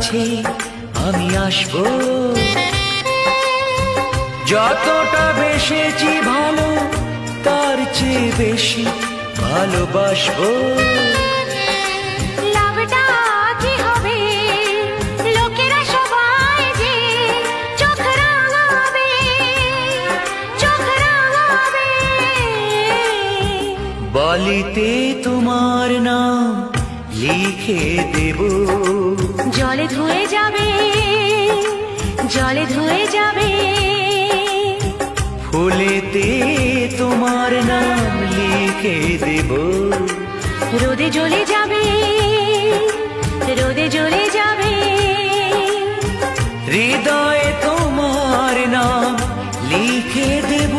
কাছে আমি আসবো, যতটা বেসেছি ভালো তার চেয়ে বেশি ভালোবাসবো। লাভটা কি হবে লোকেরা সবাই যে চোখ রাঙাবে, চোখ রাঙাবে। বলিতে তোমার নাম লিখে দেব, জলে ধুয়ে যাবে, জলে ধুয়ে যাবে। ফুলেতে তোমার নাম লিখে দেব, রোদে জ্বলে যাবে, রোদে জ্বলে যাবে। হৃদয়ে তোমার নাম লিখে দেব।